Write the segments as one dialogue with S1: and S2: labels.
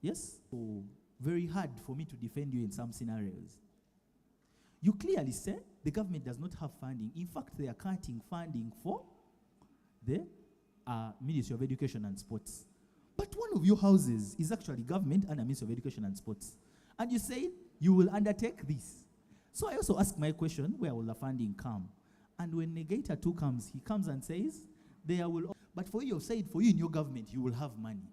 S1: Yes? So very hard for me to defend you in some scenarios. You clearly said the government does not have funding. In fact, they are cutting funding for the Ministry of Education and Sports. But one of your houses is actually government and a Ministry of Education and Sports. And you say you will undertake this. So I also ask my question, where will the funding come? And when Negator 2 comes, he comes and says, there will, but for you, said for you in your government, you will have money.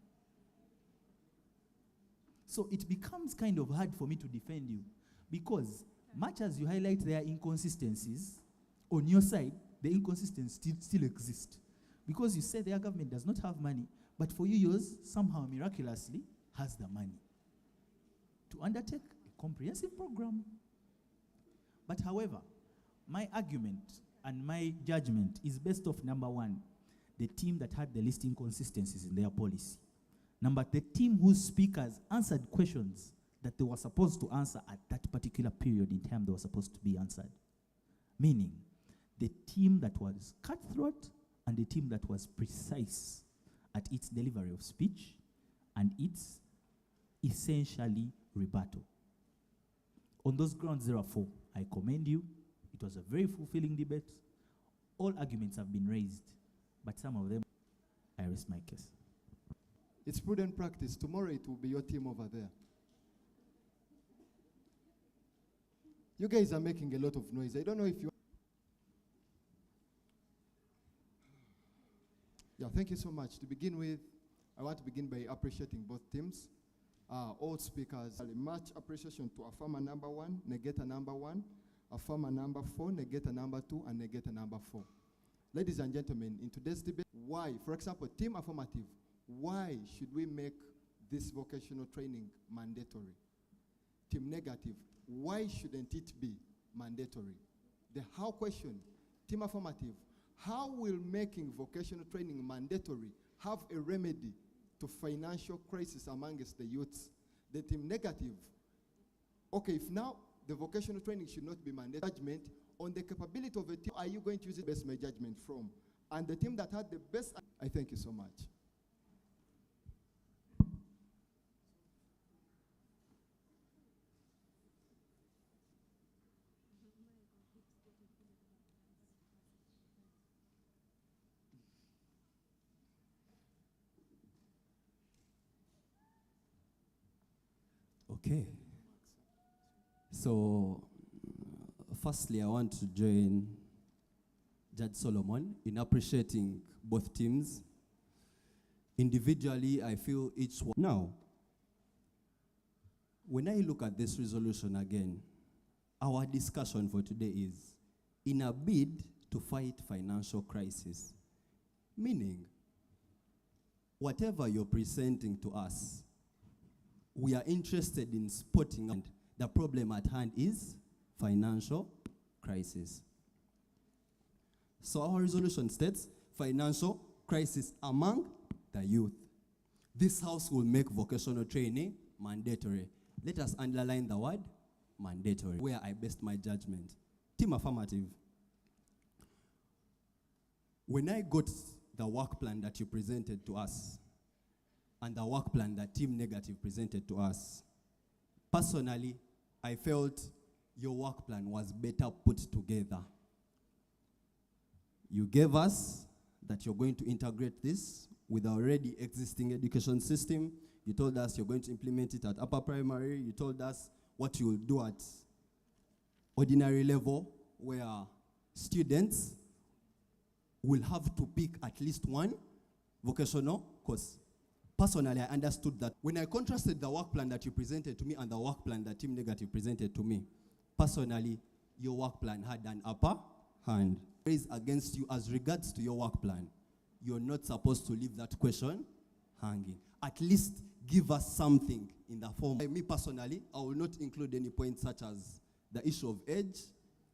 S1: So it becomes kind of hard for me to defend you, because much as you highlight their inconsistencies, on your side, the inconsistencies still exist. Because you say their government does not have money, but for you, yours somehow miraculously has the money to undertake a comprehensive program. But however, my argument and my judgment is based off, number one, the team that had the least inconsistencies in their policy. Number, the team whose speakers answered questions that they were supposed to answer at that particular period in time they were supposed to be answered. Meaning, the team that was cutthroat and the team that was precise at its delivery of speech and its essentially rebuttal. On those grounds, therefore, I commend you. It was a very fulfilling debate. All arguments have been raised, but some of them, I rest my case.
S2: It's prudent practice. Tomorrow it will be your team over there. You guys are making a lot of noise. I don't know if you... Yeah, thank you so much. To begin with, I want to begin by appreciating both teams. All speakers, much appreciation to affirmer number 1, negator number 1, affirmer number 4, negator number 2, and negator number 4. Ladies and gentlemen, in today's debate, why, for example, team affirmative, why should we make this vocational training mandatory? Team negative, why shouldn't it be mandatory? The how question, team affirmative, how will making vocational training mandatory have a remedy to financial crisis amongst the youths? The team negative, okay, if now the vocational training should not be mandatory, judgment on the capability of a team, are you going to use it best my judgment from? And the team that had the best, I thank you so much.
S3: Okay. So, firstly, I want to join Judge Solomon in appreciating both teams. Individually, I feel each one. Now, when I look at this resolution again, our discussion for today is in a bid to fight financial crisis. Meaning, whatever you're presenting to us, we are interested in spotting, and the problem at hand is financial crisis. So our resolution states financial crisis among the youth. This house will make vocational training mandatory. Let us underline the word mandatory, where I based my judgment. Team affirmative. When I got the work plan that you presented to us, and the work plan that Team Negative presented to us, personally, I felt your work plan was better put together. You gave us that you're going to integrate this with the already existing education system. You told us you're going to implement it at upper primary. You told us what you will do at ordinary level, where students will have to pick at least one vocational course. Personally, I understood that. When I contrasted the work plan that you presented to me and the work plan that Team Negative presented to me, personally, your work plan had an upper hand. Raised against you as regards to your work plan, you're not supposed to leave that question hanging. At least give us something in the form. Me personally, I will not include any points such as the issue of age.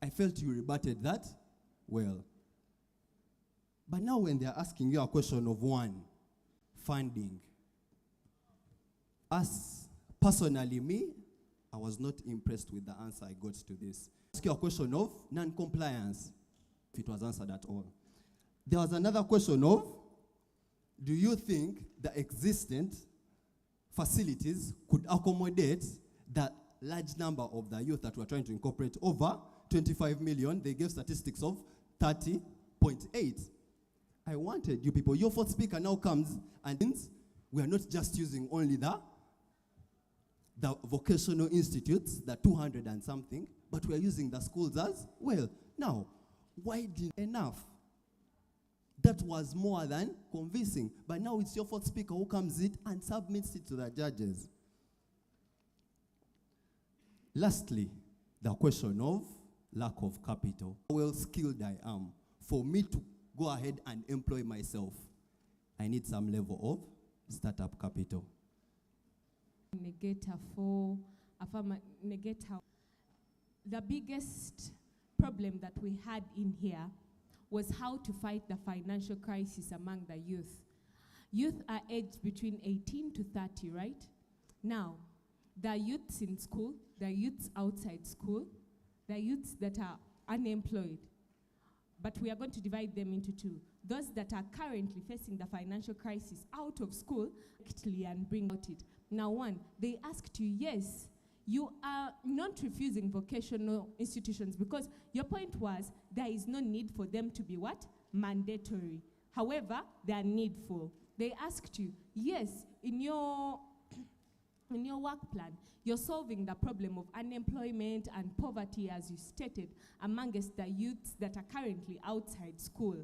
S3: I felt you rebutted that well. But now when they're asking you a question of one, funding, as personally me, I was not impressed with the answer I got to this. Ask you a question of non-compliance, if it was answered at all. There was another question of, do you think the existent facilities could accommodate the large number of the youth that we're trying to incorporate. Over 25 million, they gave statistics of 30.8. I wanted you people, your fourth speaker now comes and we are not just using only the vocational institutes, the 200 and something, but we are using the schools as well. Now, why didn't enough? That was more than convincing. But now it's your fourth speaker who comes in and submits it to the judges. Lastly, the question of lack of capital. How well skilled I am. For me to go ahead and employ myself, I need some level of startup capital.
S4: Negator for a farmer negator. The biggest problem that we had in here was how to fight the financial crisis among the youth. Youth are aged between 18 to 30, right? Now, the youths in school, the youths outside school, the youths that are unemployed. But we are going to divide them into two. Those that are currently facing the financial crisis out of school, actually, and bring out it. Now, one, they asked you, yes, you are not refusing vocational institutions because your point was there is no need for them to be what? Mandatory. However, they are needful. They asked you, yes, in your work plan, you're solving the problem of unemployment and poverty, as you stated, amongst the youths that are currently outside school.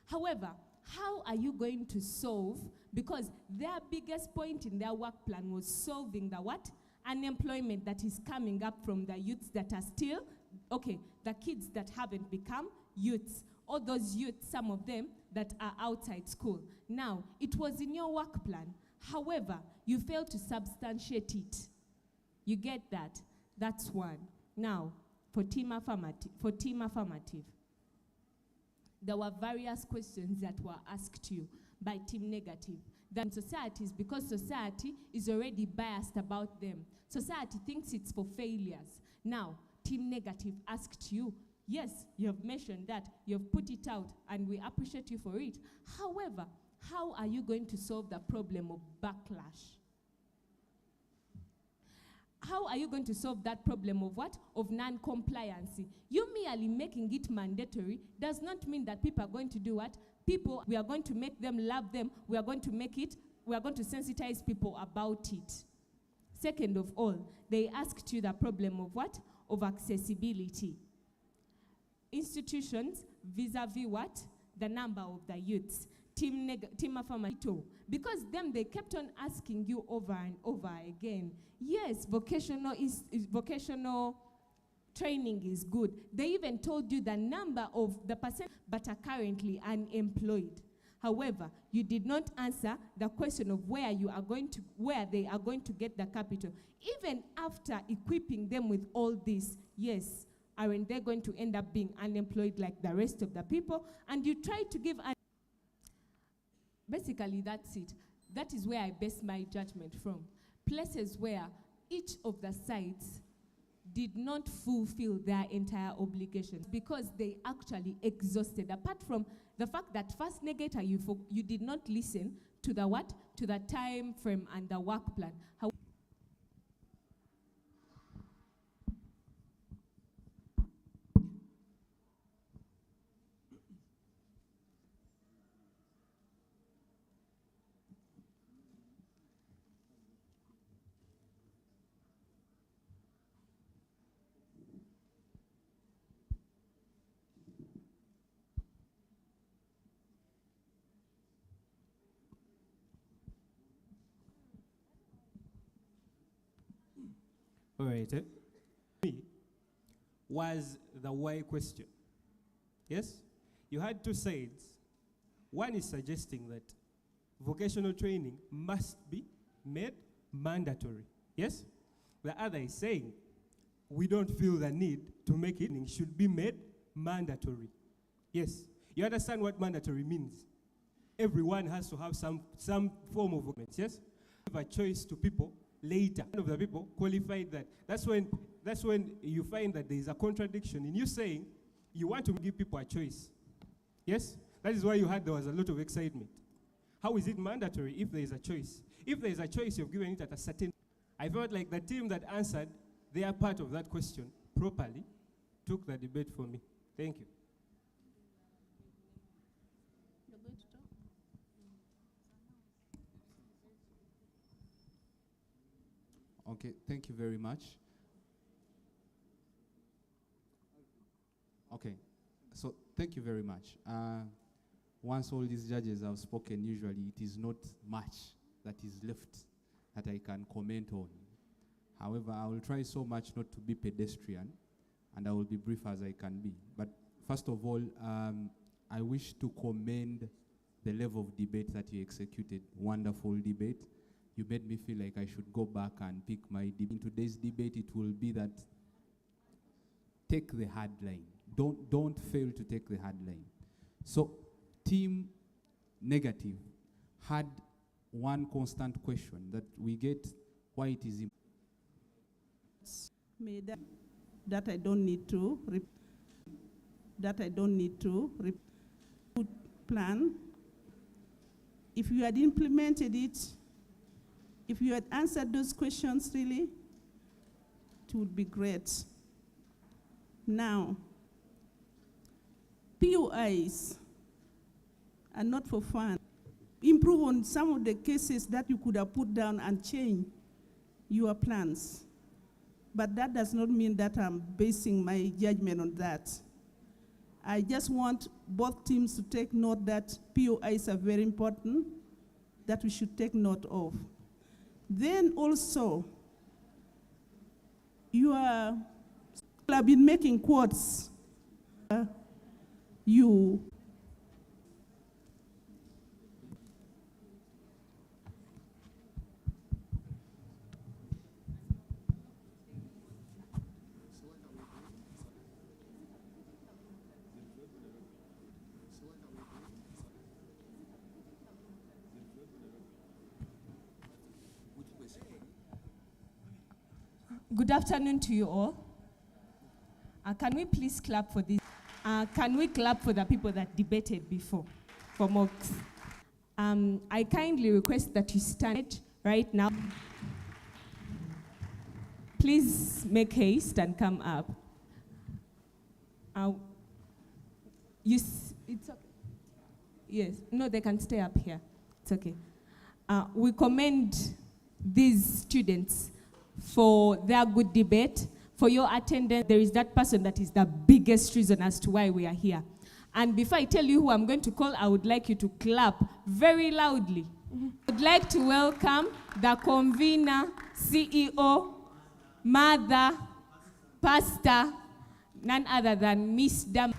S4: However, how are you going to solve, because their biggest point in their work plan was solving the what? Unemployment that is coming up from the youths that are still, okay, the kids that haven't become youths, or those youths, some of them, that are outside school. Now, it was in your work plan. However, you failed to substantiate it. You get that? That's one. Now, for team affirmative, there were various questions that were asked you by team negative. Then societies, because society is already biased about them. Society thinks it's for failures. Now, team negative asked you, yes, you have mentioned that, you have put it out, and we appreciate you for it. However, how are you going to solve the problem of backlash? How are you going to solve that problem of what? Of non-compliance. You merely making it mandatory does not mean that people are going to do what? People, we are going to make them love them. We are going to sensitize people about it. Second of all, they asked you the problem of what? Of accessibility. Institutions vis-a-vis what? The number of the youths. Team affirmative. Because them, they kept on asking you over and over again. Yes, vocational training is good. They even told you the number of the percent but are currently unemployed. However, you did not answer the question of where they are going to get the capital. Even after equipping them with all this, yes, aren't they going to end up being unemployed like the rest of the people? And you try to give basically, that's it. That is where I base my judgment from. Places where each of the sides did not fulfill their entire obligations because they actually exhausted. Apart from the fact that first negator, you did not listen to the what? To the time frame and the work plan.
S5: All right. Was the why question. Yes? You had two sides. One is suggesting that vocational training must be made mandatory. Yes? The other is saying we don't feel the need to make it should be made mandatory. Yes? You understand what mandatory means? Everyone has to have some form of government. Yes? Give a choice to people. Later, one of the people qualified that. That's when you find that there is a contradiction in you saying you want to give people a choice. Yes? That is why there was a lot of excitement. How is it mandatory if there is a choice? If there is a choice, you've given it at a certain... I felt like the team that answered their part of that question properly took the debate for me. Thank you.
S6: Okay, thank you very much. Okay, so thank you very much. Once all these judges have spoken, usually it is not much that is left that I can comment on. However, I will try so much not to be pedestrian, and I will be brief as I can be. But first of all, I wish to commend the level of debate that you executed. Wonderful debate. You made me feel like I should go back and pick my debate. In today's debate, it will be that take the hard line. Don't fail to take the hard line. So, team negative had one constant question that we get why it is
S7: that I don't need to plan. If you had implemented it, if you had answered those questions really, it would be great. Now, POIs are not for fun. Improve on some of the cases that you could have put down and change your plans. But that does not mean that I'm basing my judgment on that. I just want both teams to take note that POIs are very important, that we should take note of. Then also, you have been making quotes.
S4: Good afternoon to you all. Can we please clap for this? Can we clap for the people that debated before, for mocks? I kindly request that you stand right now. Please make haste and come up. It's okay. Yes, no, they can stay up here. It's okay. We commend these students for their good debate, for your attendance. There is that person that is the biggest reason as to why we are here. And before I tell you who I'm going to call, I would like you to clap very loudly. I'd like to welcome the convener, CEO, mother, pastor, none other than Miss Dam.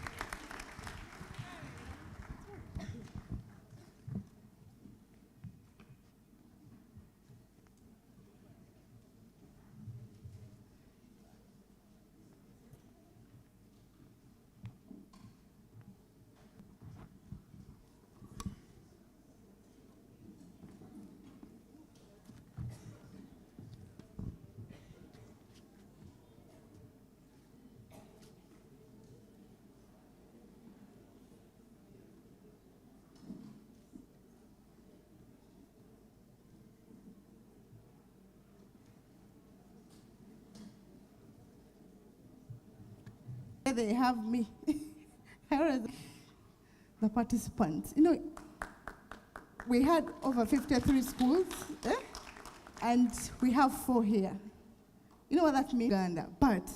S7: They have me. The participants. You know, we had over 53 schools, and we have 4 here. You know what that means? Uganda. But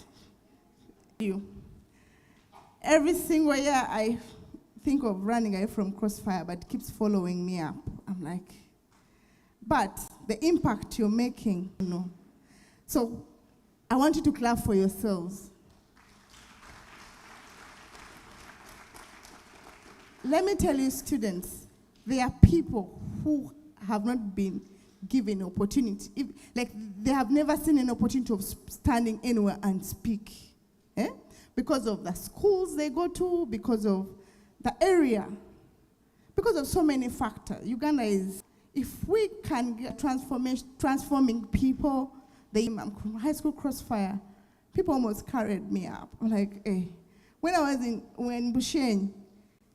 S7: every single year I think of running away from Crossfire, but it keeps following me up. I'm like, but the impact you're making, you know. So I want you to clap for yourselves. Let me tell you, students, there are people who have not been given opportunity. Like, they have never seen an opportunity of standing anywhere and speak. Because of the schools they go to, because of the area, because of so many factors. Uganda is, if we can get transforming people, high school Crossfire, people almost carried me up. I'm like, hey. When I was in Bushen,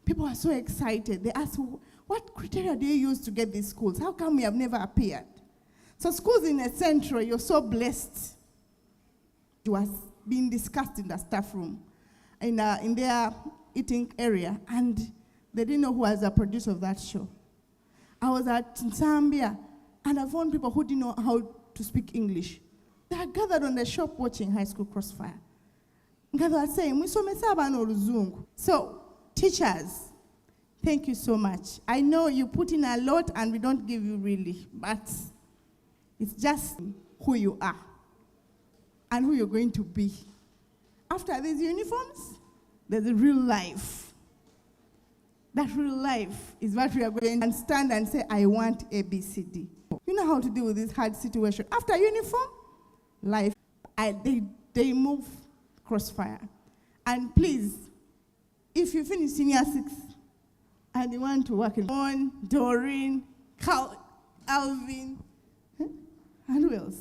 S7: people are so excited. They ask, What criteria do you use to get these schools? How come we have never appeared? So schools in the central, you're so blessed. It was being discussed in the staff room, in their eating area, and they didn't know who was the producer of that show. I was at Zambia, and I found people who didn't know how to speak English. They are gathered on the shop watching High School Crossfire. They were saying, so, teachers, thank you so much. I know you put in a lot and we don't give you really, but it's just who you are and who you're going to be. After these uniforms, there's a real life. That real life is what we are going to stand and say, I want A, B, C, D. You know how to deal with this hard situation. After uniform, life, they move Crossfire. And please, if you finish senior 6 and you want to work in Doreen, Alvin, and who else?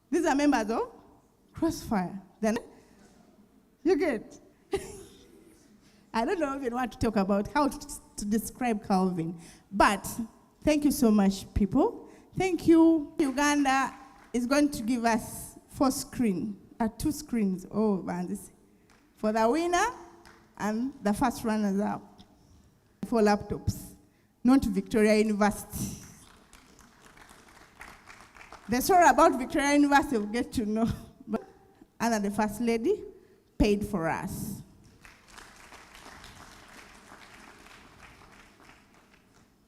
S7: These are members of Crossfire. Then you get. I don't know even what to talk about, how to describe Calvin. But thank you so much, people. Thank you. Uganda is going to give us 2 screens. Oh, man, for the winner and the first runners-up. 4 laptops. Not Victoria University. The story about Victoria University we'll get to know. But Anna, the First Lady, paid for us.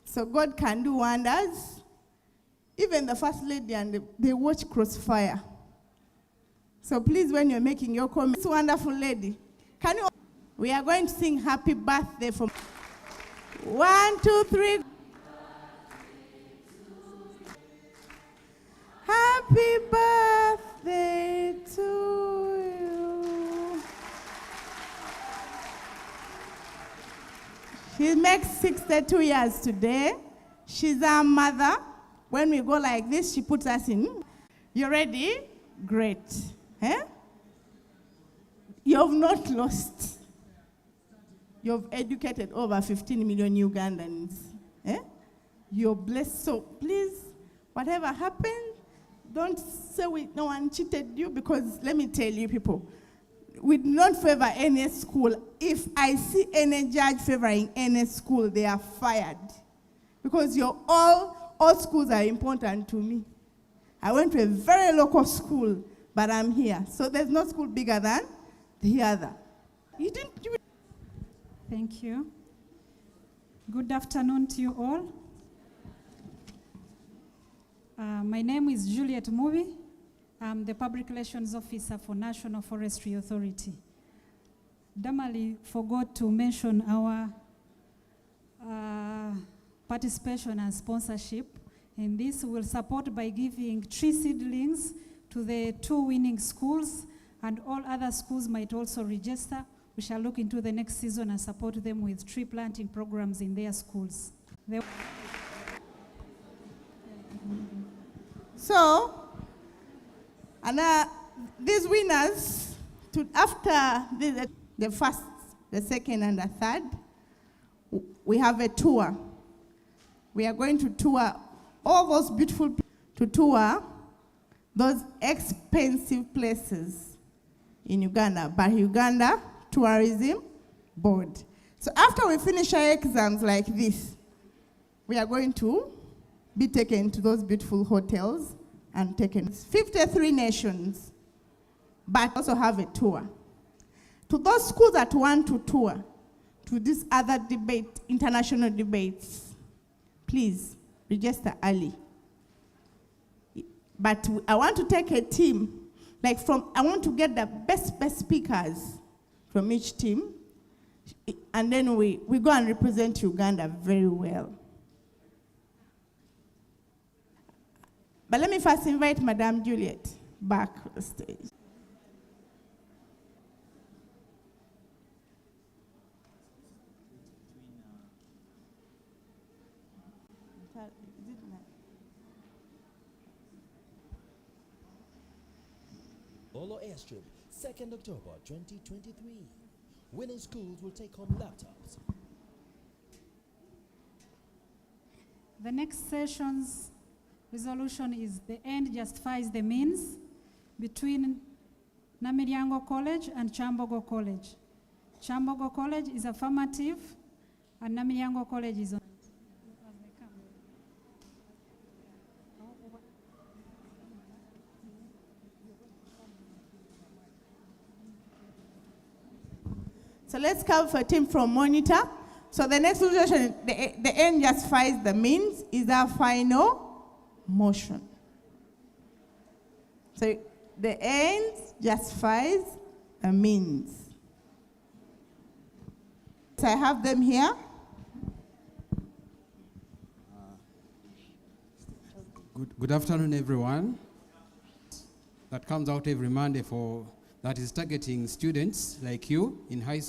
S7: So God can do wonders. Even the First Lady, and they watch Crossfire. So please, when you're making your comments, wonderful lady, we are going to sing happy birthday from 1, 2, 3. Happy birthday to you. She makes 62 years today. She's our mother. When we go like this, she puts us in. You ready? Great. Eh? You've not lost. You've educated over 15 million Ugandans. Eh? You're blessed. So please, whatever happened, don't say no one cheated you, because let me tell you, people, we do not favor any school. If I see any judge favoring any school, they are fired. Because all schools are important to me. I went to a very local school, but I'm here. So there's no school bigger than the other.
S8: Thank you. Good afternoon to you all. My name is Juliet Mubi. I'm the Public Relations Officer for National Forestry Authority. Damali forgot to mention our participation and sponsorship. And this will support by giving tree seedlings to the 2 winning schools, and all other schools might also register. We shall look into the next season and support them with tree planting programs in their schools.
S7: So, and these winners, after the first, the second, and the third, we have a tour. We are going to tour all those beautiful places, to tour those expensive places in Uganda by Uganda Tourism Board. So after we finish our exams like this, we are going to be taken to those beautiful hotels and taken 53 nations, but also have a tour. To those schools that want to tour to these other international debates, please register early. But I want to take a team, I want to get the best speakers from each team, and then we go and represent Uganda very well. But let me first invite Madame Juliet back on the stage.
S9: Bolo Airstrip, 2nd October 2023. Winning schools will take home laptops.
S8: The next session's resolution is the end justifies the means between Namiryango College and Chambogo College. Chambogo College is affirmative and Namiryango College is on.
S7: So let's come for a team from Monitor. So the next resolution, the end justifies the means, is our final motion. So the end justifies the means. So I have them here.
S10: Good afternoon, everyone. That comes out every Monday that is targeting students like you in high school.